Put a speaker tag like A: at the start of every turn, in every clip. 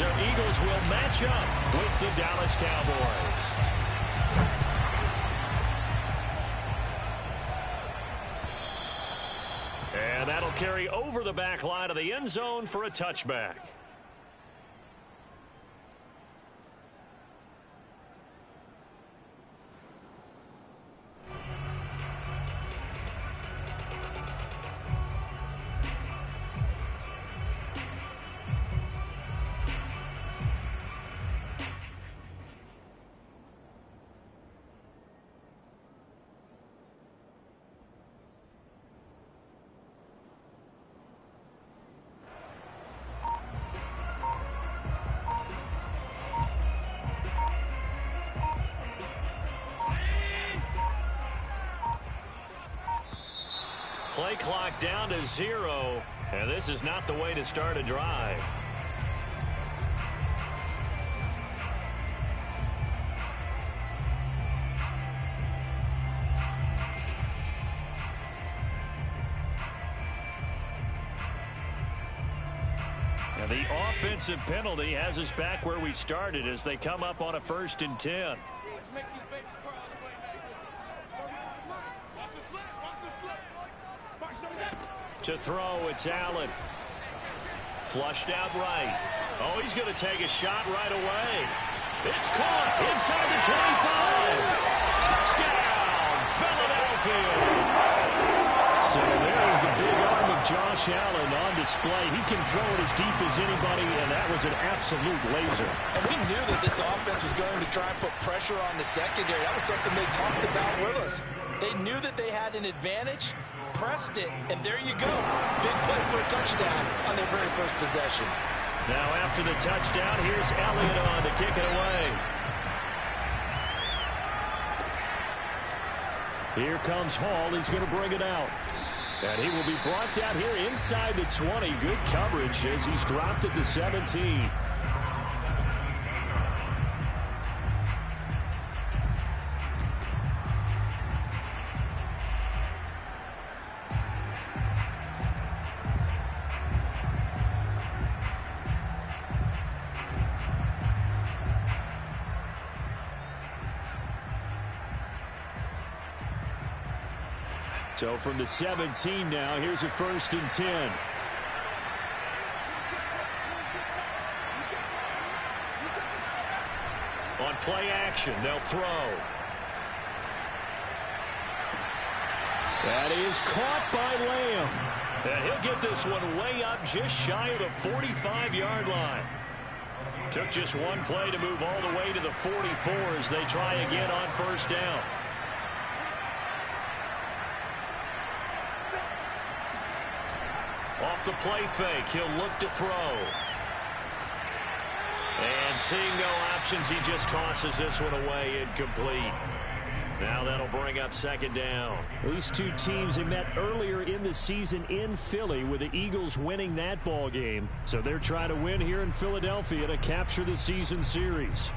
A: So Eagles will match up with the Dallas Cowboys. And that'll carry over the back line of the end zone for a touchback. Play clock down to 0, and this is not the way to start a drive. And the offensive penalty has us back where we started as they come up on a 1st and 10.
B: Let's make these babies cry on the way, man. Watch the slip. Watch the slip.
A: To throw, it's Allen. Flushed out right. Oh, he's going to take a shot right away. It's caught inside the 25. Touchdown, Philadelphia. So there's the big arm of Josh Allen on display. He can throw it as deep as anybody, and that was an absolute laser.
C: And we knew that this offense was going to try and put pressure on the secondary. That was something they talked about with us. They knew that they had an advantage, pressed it, and there you go. Big play for a touchdown on their very first possession.
A: Now after the touchdown, here's Elliott on to kick it away. Here comes Hall. He's going to bring it out. And he will be brought down here inside the 20. Good coverage as he's dropped at the 17. So from the 17 now, here's a 1st and 10. On play action, they'll throw. That is caught by Lamb. And he'll get this one way up just shy of the 45-yard line. Took just one play to move all the way to the 44 as they try again on 1st down. Off the play fake, he'll look to throw. And seeing no options, he just tosses this one away, incomplete. Now that'll bring up 2nd down. These two teams have met earlier in the season in Philly with the Eagles winning that ball game. So they're trying to win here in Philadelphia to capture the season series.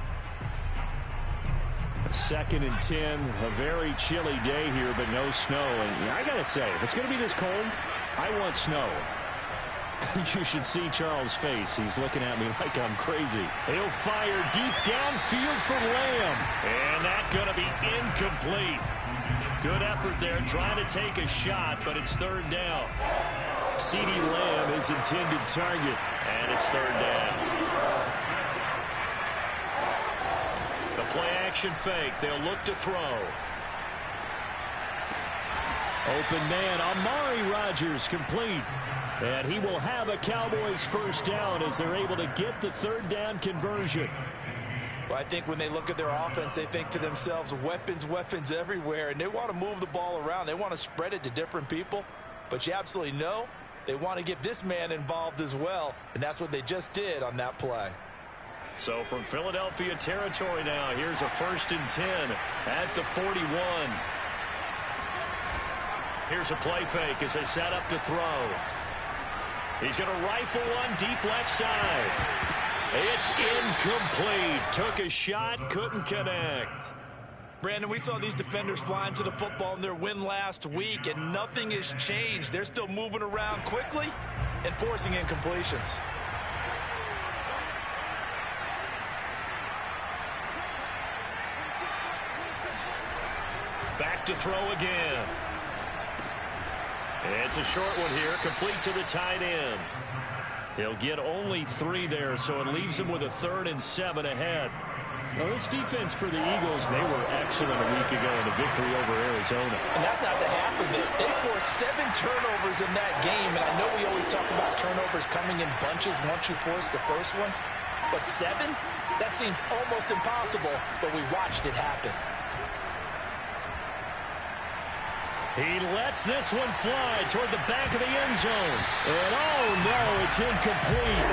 A: 2nd and 10, a very chilly day here, but no snow. And I got to say, if it's going to be this cold, I want snow. You should see Charles' face. He's looking at me like I'm crazy. He'll fire deep downfield for Lamb. And that's going to be incomplete. Good effort there trying to take a shot, but it's 3rd down. CeeDee Lamb, his intended target, and it's 3rd down. The play-action fake. They'll look to throw. Open man, Amari Rodgers, complete. And he will have a Cowboys 1st down as they're able to get the 3rd down conversion.
C: Well, I think when they look at their offense, they think to themselves, weapons, weapons everywhere. And they want to move the ball around. They want to spread it to different people. But you absolutely know they want to get this man involved as well. And that's what they just did on that play.
A: So from Philadelphia territory now, here's a 1st and 10 at the 41. Here's a play fake as they set up to throw. He's going to rifle one deep left side. It's incomplete. Took a shot, couldn't connect.
C: Brandon, we saw these defenders flying to the football in their win last week, and nothing has changed. They're still moving around quickly and forcing incompletions.
A: look to throw again. It's a short one here, complete to the tight end. He'll get only 3 there, so it leaves him with a 3rd and 7 ahead. Now, this defense for the Eagles, they were excellent a week ago in the victory over Arizona.
C: And that's not the half of it. They forced 7 turnovers in that game, and I know we always talk about turnovers coming in bunches once you force the first one. But 7? That seems almost impossible, but we watched it happen.
A: He lets this one fly toward the back of the end zone. And oh no, it's incomplete.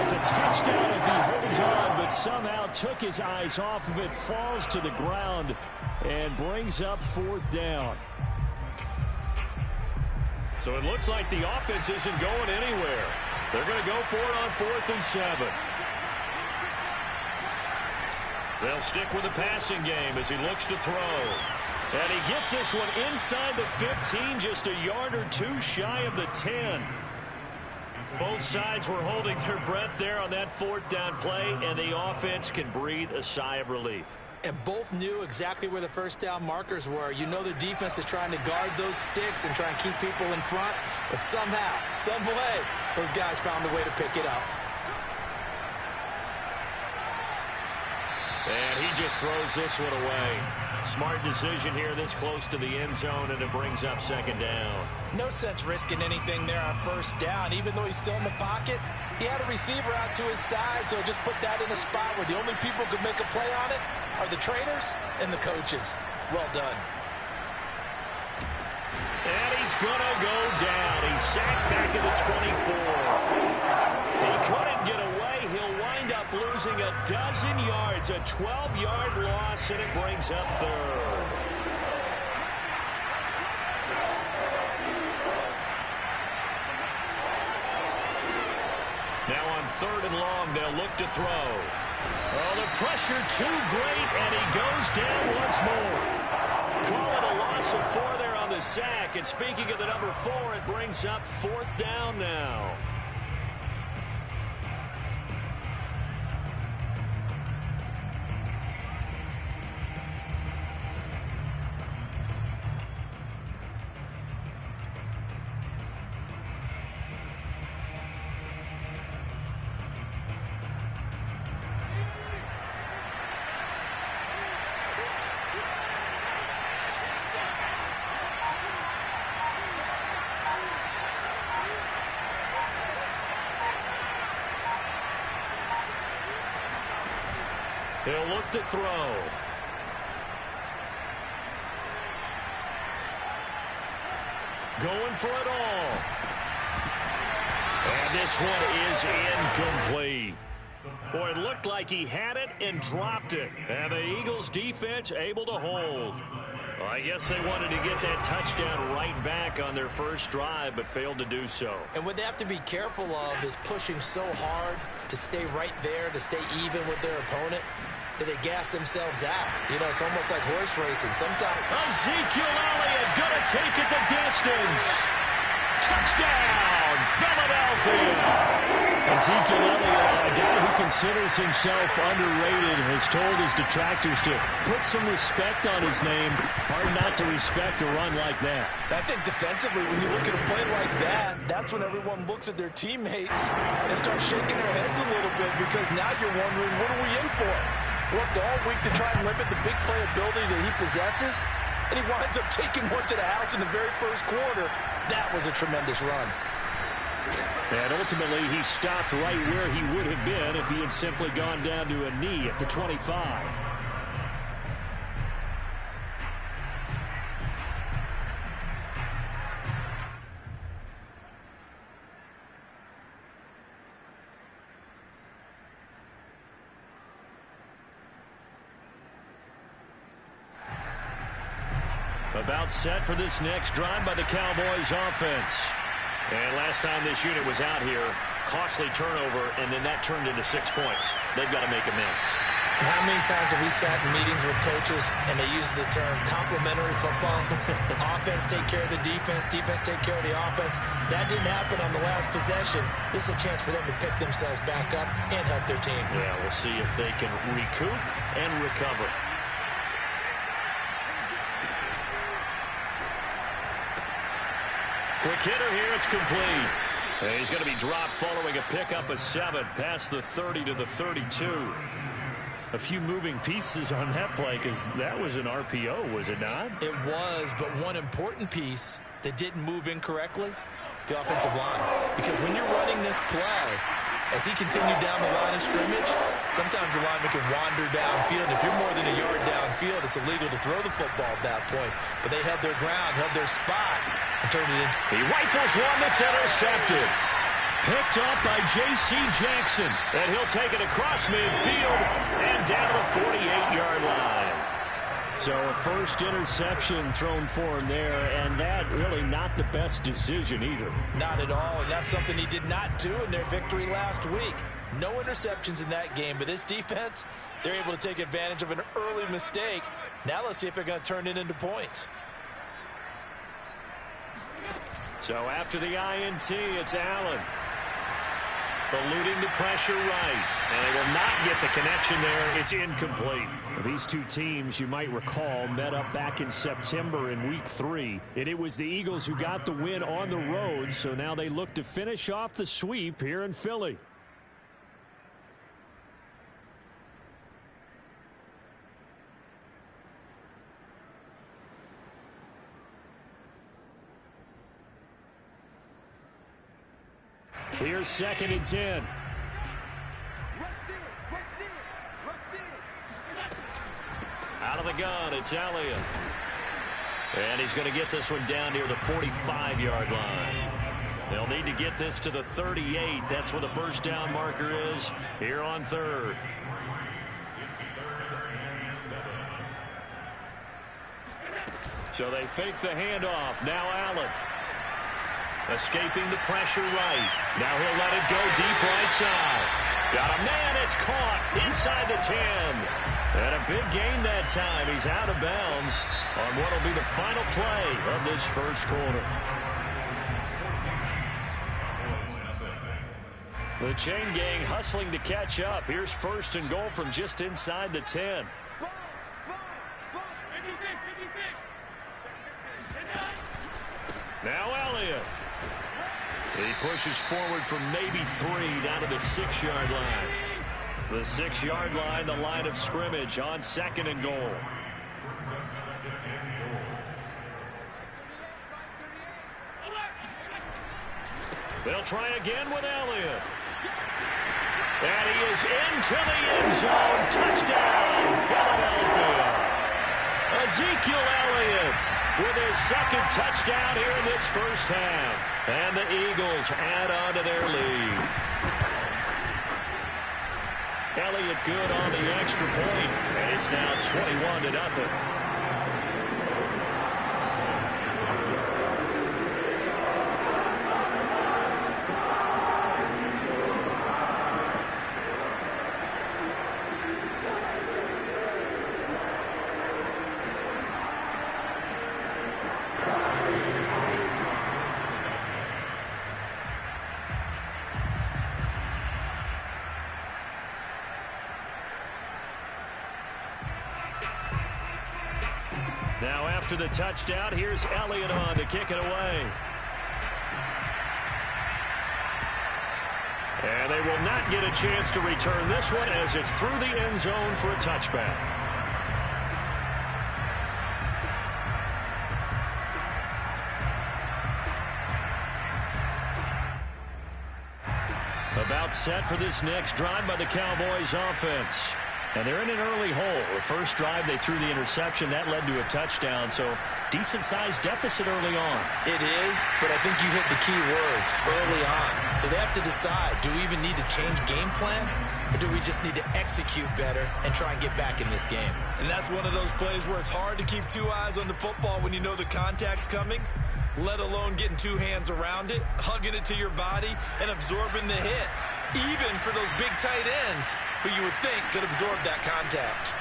A: It's a touchdown if he holds on, but somehow took his eyes off of it, falls to the ground, and brings up 4th down. So it looks like the offense isn't going anywhere. They're going to go for it on 4th and 7. They'll stick with the passing game as he looks to throw. And he gets this one inside the 15, just a yard or 2 shy of the 10. Both sides were holding their breath there on that 4th down play, and the offense can breathe a sigh of relief.
C: And both knew exactly where the first down markers were. You know the defense is trying to guard those sticks and try and keep people in front, but somehow, some way, those guys found a way to pick it up.
A: And he just throws this one away. Smart decision here this close to the end zone, and it brings up 2nd down.
C: No sense risking anything there on 1st down. Even though he's still in the pocket, he had a receiver out to his side, so just put that in a spot where the only people who could make a play on it are the trainers and the coaches. Well done.
A: And he's going to go down. He's sacked back at the 24. He couldn't get away. He'll wind up losing a dozen yards, a 12-yard loss, and it brings up 3rd. Now on 3rd and long, they'll look to throw. Oh, the pressure too great, and he goes down once more. Call it a loss of 4 there on the sack. And speaking of the number 4, it brings up 4th down now. He'll look to throw. Going for it all. And this one is incomplete. Boy, it looked like he had it and dropped it. And the Eagles defense able to hold. Well, I guess they wanted to get that touchdown right back on their first drive, but failed to do so.
C: And what they have to be careful of is pushing so hard to stay right there, to stay even with their opponent, that they gas themselves out. You know, it's almost like horse racing. Sometimes
A: Ezekiel Elliott gonna take it the distance. Touchdown, Philadelphia. Ezekiel Elliott, a guy who considers himself underrated, has told his detractors to put some respect on his name. Hard not to respect a run like that.
C: I think defensively, when you look at a play like that, that's when everyone looks at their teammates and starts shaking their heads a little bit, because now you're wondering, what are we in for? Worked all week to try and limit the big play ability that he possesses, and he winds up taking one to the house in the very first quarter. That was a tremendous run.
A: And ultimately, he stopped right where he would have been if he had simply gone down to a knee at the 25. About set for this next drive by the Cowboys offense. And last time this unit was out here, costly turnover, and then that turned into 6 points. They've got to make amends.
C: And how many times have we sat in meetings with coaches and they use the term complementary football? Offense take care of the defense, defense take care of the offense. That didn't happen on the last possession. This is a chance for them to pick themselves back up and help their team.
A: Yeah, we'll see if they can recoup and recover. Quick hitter here. It's complete. And he's going to be dropped following a pickup of 7 past the 30 to the 32. A few moving pieces on that play because that was an RPO, was it not?
C: It was, but one important piece that didn't move incorrectly, the offensive line. Because when you're running this play, as he continued down the line of scrimmage, sometimes the lineman can wander downfield. And if you're more than a yard downfield, it's illegal to throw the football at that point. But they held their ground, held their spot, and turned it in.
A: He rifles one that's intercepted. Picked up by J.C. Jackson. And he'll take it across midfield and down to the 48-yard line. So a first interception thrown for him there, and that really not the best decision either.
C: Not at all, and that's something he did not do in their victory last week. No interceptions in that game, but this defense, they're able to take advantage of an early mistake. Now let's see if they're going to turn it into points.
A: So after the INT, it's Allen. Eluding the pressure right. And they will not get the connection there. It's incomplete. These two teams, you might recall, met up back in September in Week 3. And it was the Eagles who got the win on the road. So now they look to finish off the sweep here in Philly. Here's 2nd and 10. Out of the gun, it's Elliott. And he's going to get this one down near the 45-yard line. They'll need to get this to the 38. That's where the first down marker is here on 3rd. So they fake the handoff. Now Allen. Escaping the pressure right. Now he'll let it go deep right side. Got a man. It's caught inside the 10. And a big gain that time. He's out of bounds on what will be the final play of this first quarter. The chain gang hustling to catch up. Here's 1st and goal from just inside the 10. Now Elliott. He pushes forward from maybe 3 down to the 6-yard line. The 6-yard line, the line of scrimmage on 2nd and goal. They'll try again with Elliott. And he is into the end zone. Touchdown, Philadelphia. Ezekiel Elliott with his 2nd touchdown here in this first half. And the Eagles add on to their lead. Elliott good on the extra point, and it's now 21-0. Now after the touchdown, here's Elliott on to kick it away. And they will not get a chance to return this one as it's through the end zone for a touchback. About set for this next drive by the Cowboys offense. And they're in an early hole. The first drive, they threw the interception. That led to a touchdown. So decent-sized deficit early on.
C: It is, but I think you hit the key words, early on. So they have to decide, do we even need to change game plan? Or do we just need to execute better and try and get back in this game? And that's one of those plays where it's hard to keep 2 eyes on the football when you know the contact's coming, let alone getting 2 hands around it, hugging it to your body, and absorbing the hit. Even for those big tight ends who you would think could absorb that contact.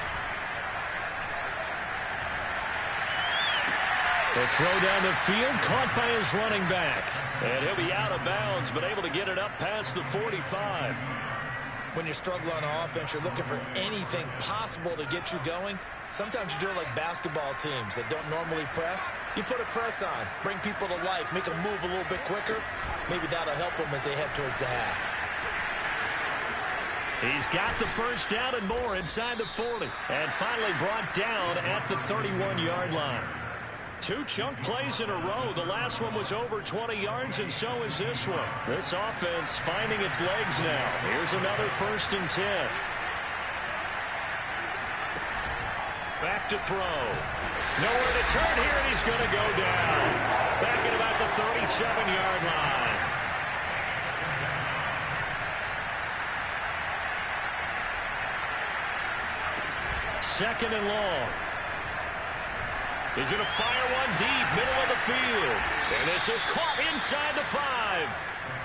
A: The throw down the field, caught by his running back. And he'll be out of bounds, but able to get it up past the 45.
C: When you're struggling on offense, you're looking for anything possible to get you going. Sometimes you do it like basketball teams that don't normally press. You put a press on, bring people to life, make them move a little bit quicker. Maybe that'll help them as they head towards the half.
A: He's got the first down and more inside the 40. And finally brought down at the 31-yard line. 2 chunk plays in a row. The last one was over 20 yards, and so is this one. This offense finding its legs now. Here's another 1st and 10. Back to throw. Nowhere to turn here, and he's going to go down. Back at about the 37-yard line. Second and long. He's going to fire one deep, middle of the field. And this is caught inside the 5.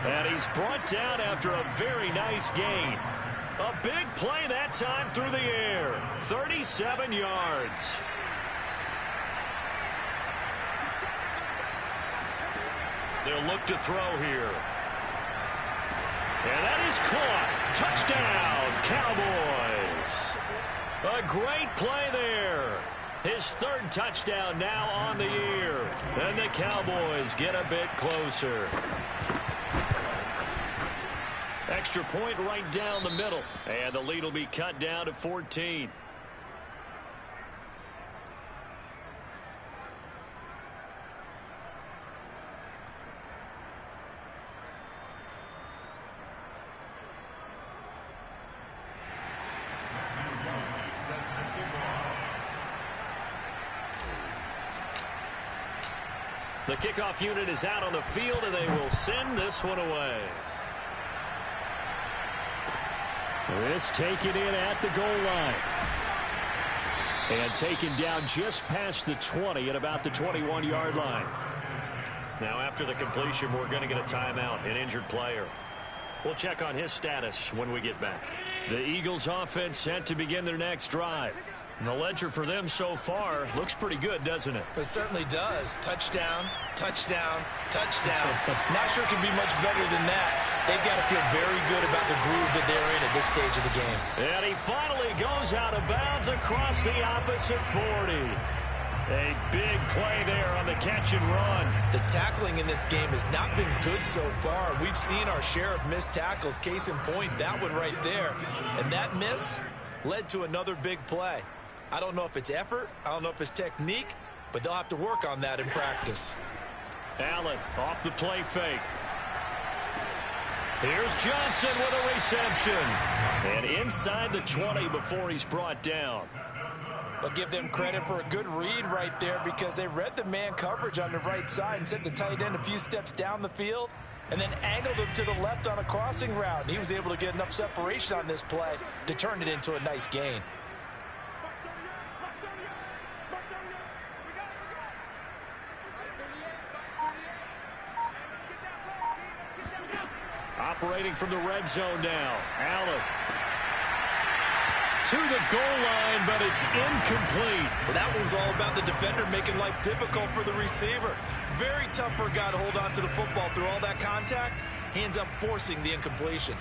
A: And he's brought down after a very nice gain. A big play that time through the air. 37 yards. They'll look to throw here. And that is caught. Touchdown, Cowboys. A great play there. His 3rd touchdown now on the year. And the Cowboys get a bit closer. Extra point right down the middle. And the lead will be cut down to 14. The kickoff unit is out on the field, and they will send this one away. This taken in at the goal line. And taken down just past the 20 at about the 21-yard line. Now after the completion, we're going to get a timeout, an injured player. We'll check on his status when we get back. The Eagles offense set to begin their next drive. And the ledger for them so far looks pretty good, doesn't it?
C: It certainly does. Touchdown, touchdown, touchdown. Not sure it can be much better than that. They've got to feel very good about the groove that they're in at this stage of the game.
A: And he finally goes out of bounds across the opposite 40. A big play there on the catch and run.
C: The tackling in this game has not been good so far. We've seen our share of missed tackles. Case in point, that one right there. And that miss led to another big play. I don't know if it's effort, I don't know if it's technique, but they'll have to work on that in practice.
A: Allen off the play fake. Here's Johnson with a reception. And inside the 20 before he's brought down.
C: I'll give them credit for a good read right there because they read the man coverage on the right side and sent the tight end a few steps down the field and then angled him to the left on a crossing route. And he was able to get enough separation on this play to turn it into a nice gain.
A: Operating from the red zone now. Allen to the goal line, but it's incomplete.
C: Well, that one was all about the defender making life difficult for the receiver. Very tough for a guy to hold on to the football through all that contact. He ends up forcing the incompletion.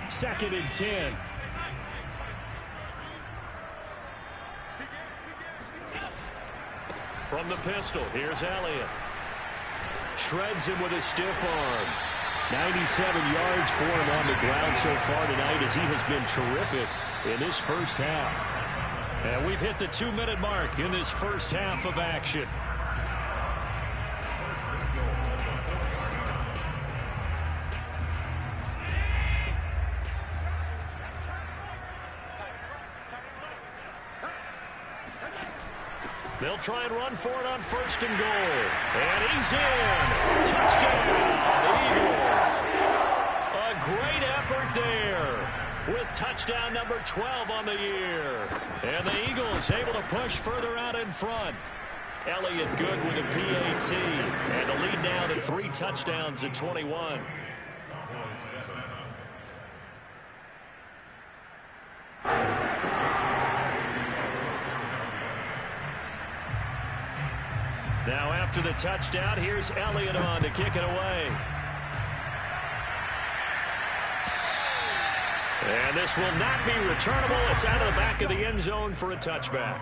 A: 2nd and 10. From the pistol, here's Elliott. Shreds him with a stiff arm. 97 yards for him on the ground so far tonight as he has been terrific in this first half. And we've hit the 2-minute mark in this first half of action. They'll try and run for it on 1st and goal. And he's in. Touchdown, Eagles. A great effort there with touchdown number 12 on the year. And the Eagles able to push further out in front. Elliott good with a PAT. And the lead now to 3 touchdowns at 21. Now after the touchdown, here's Elliott on to kick it away. And this will not be returnable. It's out of the back of the end zone for a touchback.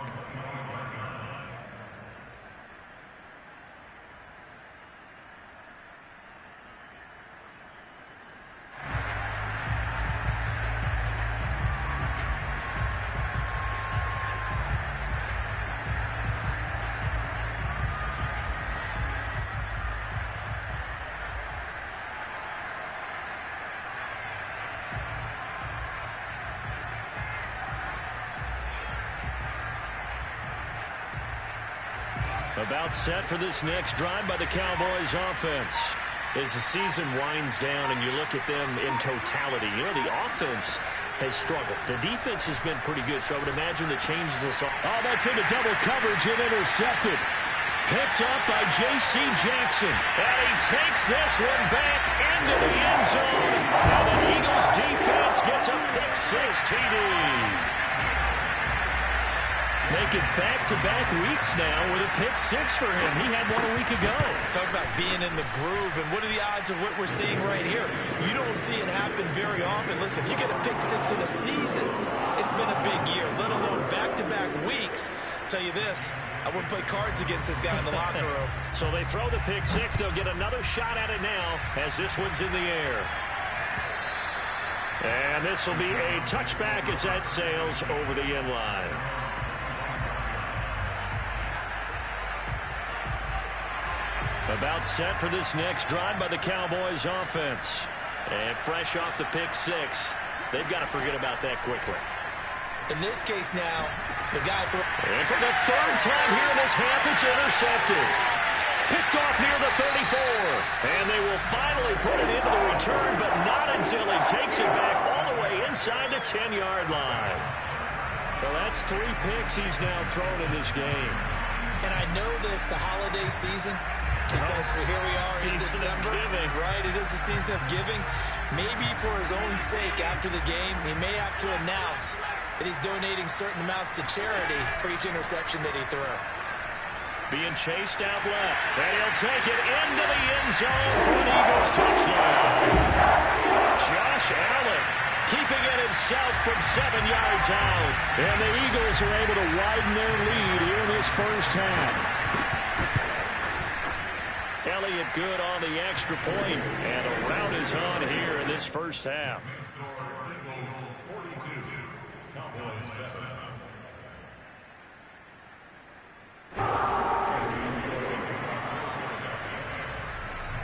A: About set for this next drive by the Cowboys offense. As the season winds down and you look at them in totality, you know, the offense has struggled. The defense has been pretty good, so I would imagine the changes this all. Oh, that's into double coverage and intercepted. Picked up by J.C. Jackson. And he takes this one back into the end zone. Now the Eagles defense gets a pick-6 TD. Make it back-to-back weeks now with a pick-6 for him. He had one a week ago.
C: Talk about being in the groove, and what are the odds of what we're seeing right here? You don't see it happen very often. Listen, if you get a pick-6 in a season, it's been a big year, let alone back-to-back weeks. Tell you this, I wouldn't play cards against this guy in the locker room.
A: So they throw the pick-6. They'll get another shot at it now as this one's in the air. And this will be a touchback as that sails over the end line. About set for this next drive by the Cowboys offense. And fresh off the pick-6, they've got to forget about that quickly.
C: In this case now, the guy for...
A: And for the third time here in this half, it's intercepted. Picked off near the 34. And they will finally put it into the return, but not until he takes it back all the way inside the 10-yard line. Well, that's 3 picks he's now thrown in this game.
C: And I know this, the holiday season... Because here we are in December, right? It is the season of giving. Maybe for his own sake after the game, he may have to announce that he's donating certain amounts to charity for each interception that he threw.
A: Being chased out left. And he'll take it into the end zone for an Eagles touchdown. Josh Allen keeping it himself from 7 yards out. And the Eagles are able to widen their lead here in this first half. Elliott good on the extra point, and a rout is on here in this first half.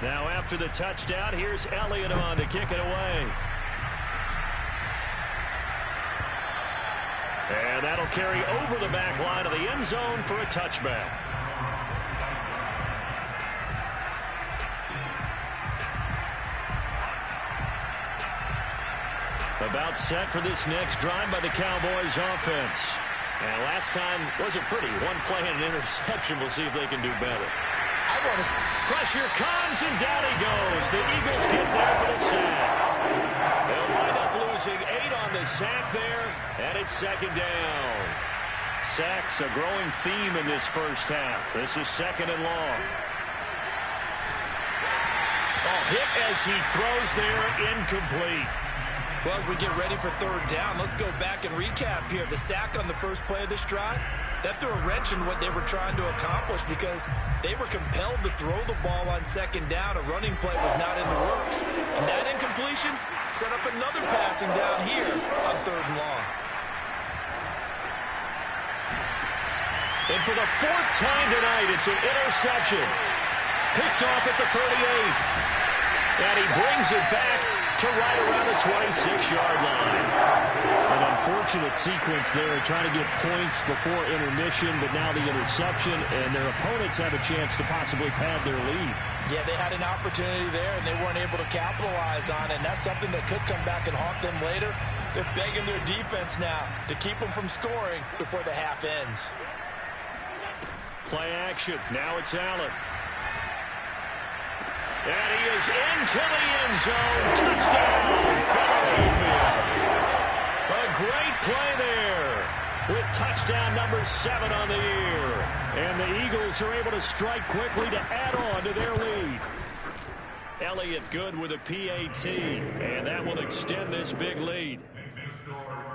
A: Now after the touchdown, here's Elliott on to kick it away. And that'll carry over the back line of the end zone for a touchback. About set for this next drive by the Cowboys offense. And last time wasn't pretty. One play and an interception. We'll see if they can do better. Pressure comes, and down he goes. The Eagles get there for the sack. They'll wind up losing 8 on the sack there, and it's second down. Sacks a growing theme in this first half. This is second and long. Hit as he throws there, incomplete.
C: Well, as we get ready for third down, let's go back and recap here. The sack on the first play of this drive, that threw a wrench in what they were trying to accomplish because they were compelled to throw the ball on second down. A running play was not in the works. And that incompletion set up another passing down here on third and long.
A: And for the 4th time tonight, it's an interception. Picked off at the 38. And he brings it back to right around the 26-yard line. An unfortunate sequence there, trying to get points before intermission, but now the interception, and their opponents have a chance to possibly pad their lead.
C: Yeah, they had an opportunity there, and they weren't able to capitalize on it, and that's something that could come back and haunt them later. They're begging their defense now to keep them from scoring before the half ends.
A: Play action. Now it's Allen. And he is into the end zone. Touchdown, Philadelphia. A great play there with touchdown number 7 on the year. And the Eagles are able to strike quickly to add on to their lead. Elliott good with a PAT, and that will extend this big lead.
D: New score,